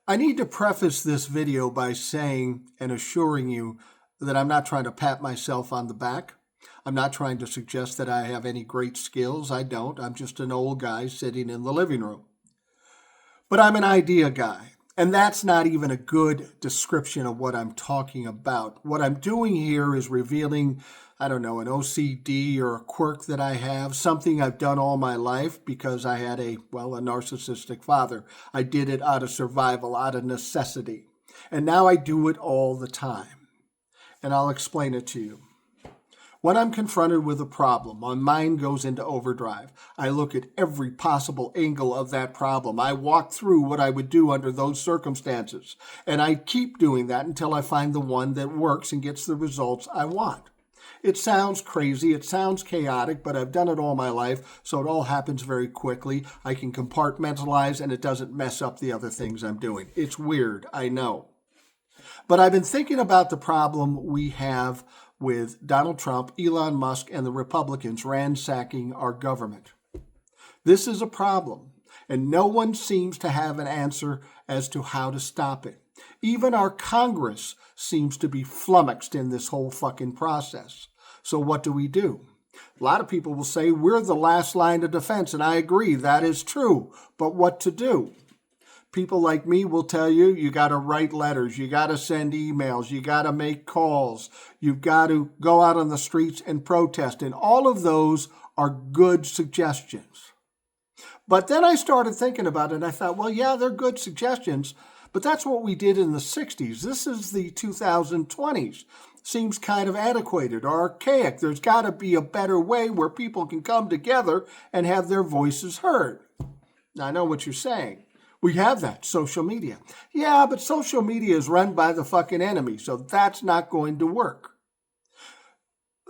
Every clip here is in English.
I need to preface this video by saying and assuring you that I'm not trying to pat myself on the back. I'm not trying to suggest that I have any great skills. I don't. I'm just an old guy sitting in the living room. But I'm an idea guy, and that's not even a good description of what I'm talking about. What I'm doing here is revealing, I don't know, an OCD or a quirk that I have, something I've done all my life because I had a narcissistic father. I did it out of survival, out of necessity. And now I do it all the time. And I'll explain it to you. When I'm confronted with a problem, my mind goes into overdrive. I look at every possible angle of that problem. I walk through what I would do under those circumstances. And I keep doing that until I find the one that works and gets the results I want. It sounds crazy, it sounds chaotic, but I've done it all my life, so it all happens very quickly. I can compartmentalize and it doesn't mess up the other things I'm doing. It's weird, I know. But I've been thinking about the problem we have with Donald Trump, Elon Musk, and the Republicans ransacking our government. This is a problem, and no one seems to have an answer as to how to stop it. Even our Congress seems to be flummoxed in this whole fucking process. So what do we do? A lot of people will say we're the last line of defense, and I agree, that is true. But what to do? People like me will tell you, you got to write letters, you got to send emails, you got to make calls, you've got to go out on the streets and protest, and all of those are good suggestions. But then I started thinking about it, and I thought, well, yeah, they're good suggestions, but that's what we did in the 60s. This is the 2020s. Seems kind of antiquated or archaic. There's got to be a better way where people can come together and have their voices heard. Now, I know what you're saying. We have that, social media. Yeah, but social media is run by the fucking enemy, so that's not going to work.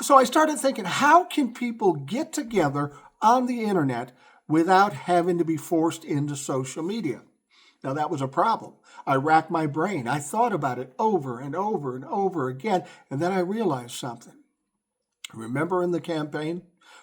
So I started thinking, how can people get together on the internet without having to be forced into social media? Now, that was a problem. I racked my brain. I thought about it over and over and over again, and then I realized something. Remember in the campaign?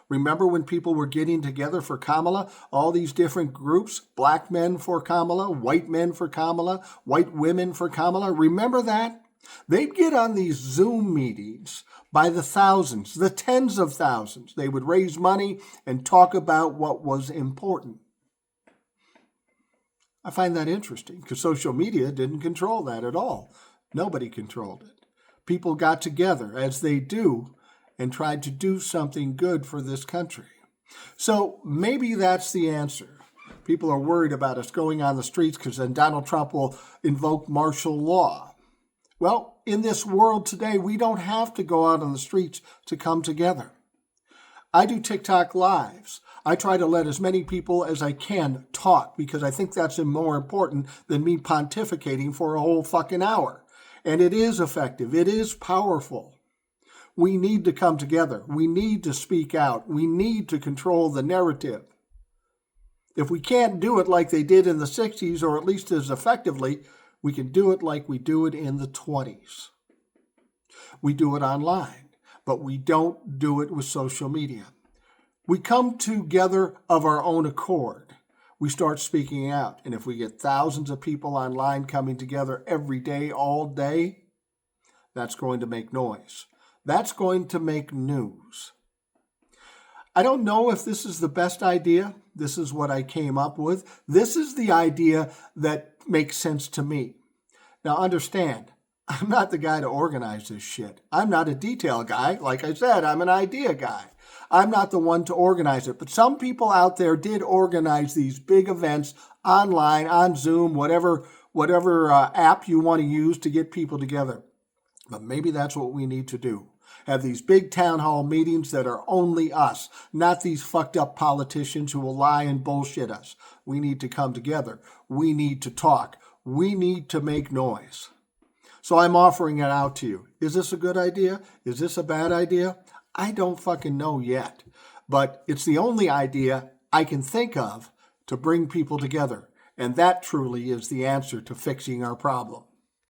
Remember when people were getting together for Kamala? All these different groups, black men for Kamala, white men for Kamala, white women for Kamala. Remember that? They'd get on these Zoom meetings by the thousands, the tens of thousands. They would raise money and talk about what was important. I find that interesting because social media didn't control that at all. Nobody controlled it. People got together, as they do, and tried to do something good for this country. So maybe that's the answer. People are worried about us going on the streets because then Donald Trump will invoke martial law. Well, in this world today, we don't have to go out on the streets to come together. I do TikTok lives. I try to let as many people as I can talk because I think that's more important than me pontificating for a whole fucking hour. And it is effective. It is powerful. We need to come together. We need to speak out. We need to control the narrative. If we can't do it like they did in the 60s, or at least as effectively, we can do it like we do it in the 20s. We do it online, but we don't do it with social media. We come together of our own accord. We start speaking out. And if we get thousands of people online coming together every day, all day, that's going to make noise. That's going to make news. I don't know if this is the best idea. This is what I came up with. This is the idea that makes sense to me. Now understand, I'm not the guy to organize this shit. I'm not a detail guy. Like I said, I'm an idea guy. I'm not the one to organize it. But some people out there did organize these big events online, on Zoom, whatever app you want to use to get people together. But maybe that's what we need to do. Have these big town hall meetings that are only us, not these fucked up politicians who will lie and bullshit us. We need to come together. We need to talk. We need to make noise. So I'm offering it out to you. Is this a good idea? Is this a bad idea? I don't fucking know yet. But it's the only idea I can think of to bring people together. And that truly is the answer to fixing our problem.